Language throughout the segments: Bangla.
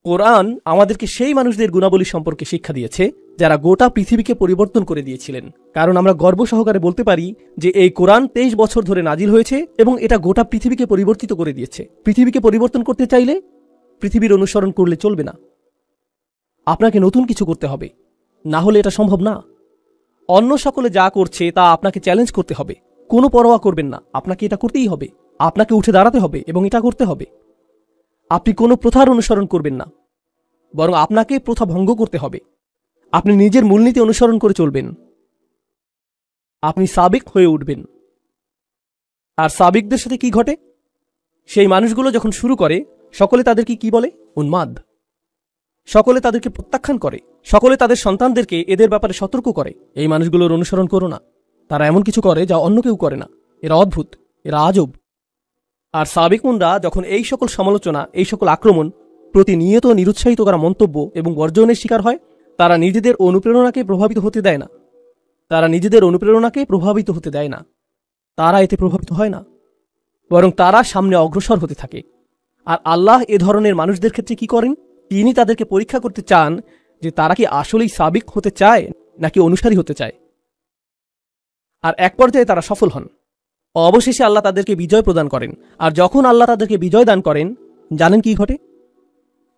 কোরআন আমাদেরকে সেই মানুষদের গুণাবলী সম্পর্কে শিক্ষা দিয়েছে যারা গোটা পৃথিবীকে পরিবর্তন করে দিয়েছিলেন। কারণ আমরা গর্ব সহকারে বলতে পারি যে এই কোরআন 23 বছর ধরে নাজিল হয়েছে এবং এটা গোটা পৃথিবীকে পরিবর্তিত করে দিয়েছে। পৃথিবীকে পরিবর্তন করতে চাইলে পৃথিবীর অনুসরণ করলে চলবে না, আপনাকে নতুন কিছু করতে হবে, না হলে এটা সম্ভব না। অন্য সকলে যা করছে তা আপনাকে চ্যালেঞ্জ করতে হবে, কোনো পরোয়া করবেন না, আপনাকে এটা করতেই হবে, আপনাকে উঠে দাঁড়াতে হবে এবং এটা করতে হবে। আপনি কোনো প্রথার অনুসরণ করবেন না, বরং আপনাকে প্রথা ভঙ্গ করতে হবে। আপনি নিজের মূলনীতি অনুসরণ করে চলবেন, আপনি সাবিক হয়ে উঠবেন। আর সাবিকদের সাথে কি ঘটে? সেই মানুষগুলো যখন শুরু করে সকলে তাদেরকে কি বলে? উন্মাদ। সকলে তাদেরকে প্রত্যাখ্যান করে, সকলে তাদের সন্তানদেরকে এদের ব্যাপারে সতর্ক করে, এই মানুষগুলোর অনুসরণ করো না, তারা এমন কিছু করে যা অন্য কেউ করে না, এরা অদ্ভুত, এরা আজব। আর সাবিকুনরা যখন এই সকল সমালোচনা, এই সকল আক্রমণ, প্রতিনিয়ত নিরুৎসাহিত করা মন্তব্য এবং বর্জনের শিকার হয়, তারা নিজেদের অনুপ্রেরণাকে প্রভাবিত হতে দেয় না, তারা এতে প্রভাবিত হয় না, বরং তারা সামনে অগ্রসর হতে থাকে। আর আল্লাহ এ ধরনের মানুষদের ক্ষেত্রে কি করেন? তিনি তাদেরকে পরীক্ষা করতে চান যে তারা কি আসলেই সাবিক হতে চায় নাকি অনুসারী হতে চায়। আর এক পর্যায়ে তারা সফল হন, অবশেষে আল্লাহ তাদেরকে বিজয় প্রদান করেন। আর যখন আল্লাহ তাদেরকে বিজয় দান করেন, জানেন কি ঘটে?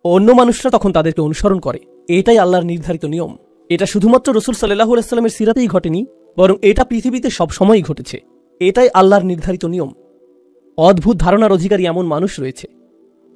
অন্য মানুষরা তখন তাদেরকে অনুসরণ করে। এটাই আল্লাহর নির্ধারিত নিয়ম। এটা শুধুমাত্র রাসূল সাল্লাল্লাহু আলাইহি ওয়াসাল্লামের সিরাতেই ঘটেনি, বরং এটা পৃথিবীতে সব সময়ই ঘটেছে। এটাই আল্লাহর নির্ধারিত নিয়ম। অদ্ভুত ধারণার অধিকারী এমন মানুষ রয়েছে।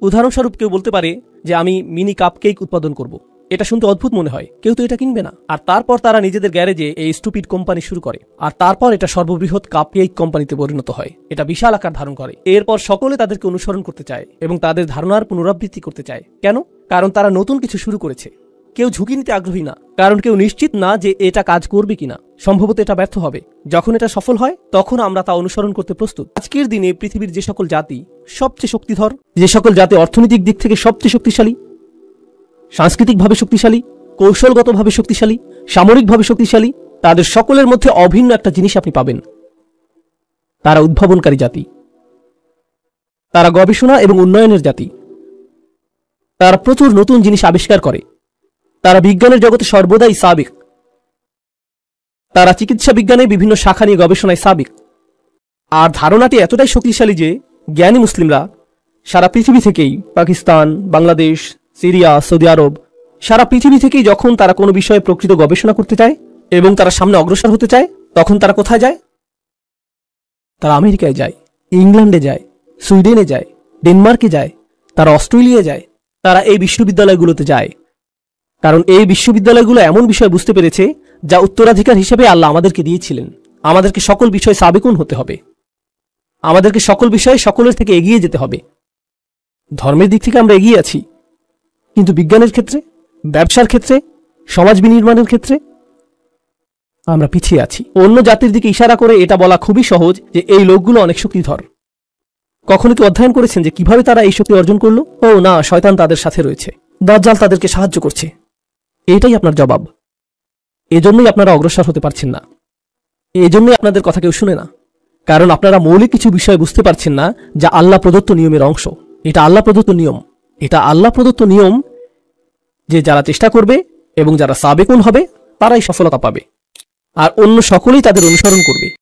উদাহরণস্বরূপ কেউ বলতে পারে যে আমি মিনি কাপকেক উৎপাদন করব। এটা শুনতে অদ্ভুত মনে হয়, কেউ তো এটা কিনবে না। আর তারপর তারা নিজেদের গ্যারেজে এই স্টুপিড কোম্পানি শুরু করে, আর তারপর এটা সর্ববৃহৎ কাপকেক কোম্পানিতে পরিণত হয়। এটা বিশাল আকার ধারণ করে। এরপর সকলে তাদেরকে অনুসরণ করতে চায় এবং তাদের ধারণার পুনরাবৃত্তি করতে চায়। কেন? কারণ তারা নতুন কিছু শুরু করেছে। কেউ ঝুঁকি নিতে আগ্রহী না, কারণ কেউ নিশ্চিত না যে এটা কাজ করবে কিনা। সম্ভবত এটা ব্যর্থ হবে। যখন এটা সফল হয় তখন আমরা তা অনুসরণ করতে প্রস্তুত। আজকের দিনে পৃথিবীর যে সকল জাতি সবচেয়ে শক্তিধর, যে সকল জাতি অর্থনৈতিক দিক থেকে সবচেয়ে শক্তিশালী, সাংস্কৃতিকভাবে শক্তিশালী, কৌশলগতভাবে শক্তিশালী, সামরিকভাবে শক্তিশালী, তাদের সকলের মধ্যে অভিন্ন একটা জিনিস আপনি পাবেন: তারা উদ্ভাবনকারী জাতি, তারা গবেষণা এবং উন্নয়নের জাতি, তারা প্রচুর নতুন জিনিস আবিষ্কার করে, তারা বিজ্ঞানের জগতে সর্বদাই সাবিক, তারা চিকিৎসা বিজ্ঞানে বিভিন্ন শাখা নিয়ে গবেষণায় সাবিক। আর ধারণাটি এতটাই শক্তিশালী যে জ্ঞানী মুসলিমরা সারা পৃথিবী থেকেই, পাকিস্তান, বাংলাদেশ, সিরিয়া, সৌদি আরব, সারা পৃথিবী থেকেই যখন তারা কোনো বিষয়ে প্রকৃত গবেষণা করতে চায় এবং তারা সামনে অগ্রসর হতে চায়, তখন তারা কোথায় যায়? তারা আমেরিকায় যায়, ইংল্যান্ডে যায়, সুইডেনে যায়, ডেনমার্কে যায়, তারা অস্ট্রেলিয়ায় যায়, তারা এই বিশ্ববিদ্যালয়গুলোতে যায়। কারণ এই বিশ্ববিদ্যালয়গুলো এমন বিষয় বুঝতে পেরেছে যা উত্তরাধিকার হিসেবে আল্লাহ আমাদেরকে দিয়েছিলেন। আমাদেরকে সকল বিষয়ে সাবিকুন হতে হবে, আমাদেরকে সকল বিষয়ে সকলের থেকে এগিয়ে যেতে হবে। ধর্মের দিক থেকে আমরা এগিয়ে আছি, কিন্তু বিজ্ঞানের ক্ষেত্রে, ব্যবসার ক্ষেত্রে, সমাজ বিনির্মাণের ক্ষেত্রে আমরা পিছিয়ে আছি। অন্য জাতির দিকে ইশারা করে এটা বলা খুবই সহজ যে এই লোকগুলো অনেক শক্তিধর। কখনো কি অধ্যয়ন করেছেন যে কিভাবে তারা এই শক্তি অর্জন করলো? ও না, শয়তান তাদের সাথে রয়েছে, দাজ্জাল তাদেরকে সাহায্য করছে। এটাই আপনার জবাব। এজন্যই আপনারা অগ্রসর হতে পারছেন না, এজন্যই আপনাদের কথা কেউ শুনে না, কারণ আপনারা মৌলিক কিছু বিষয় বুঝতে পারছেন না যা আল্লাহ প্রদত্ত নিয়মের অংশ। এটা আল্লাহ প্রদত্ত নিয়ম, এটা আল্লাহ প্রদত্ত নিয়ম যে যারা চেষ্টা করবে এবং যারা সাবেকুন হবে তারাই সফলতা পাবে, আর অন্য সকলেই তাদের অনুসরণ করবে।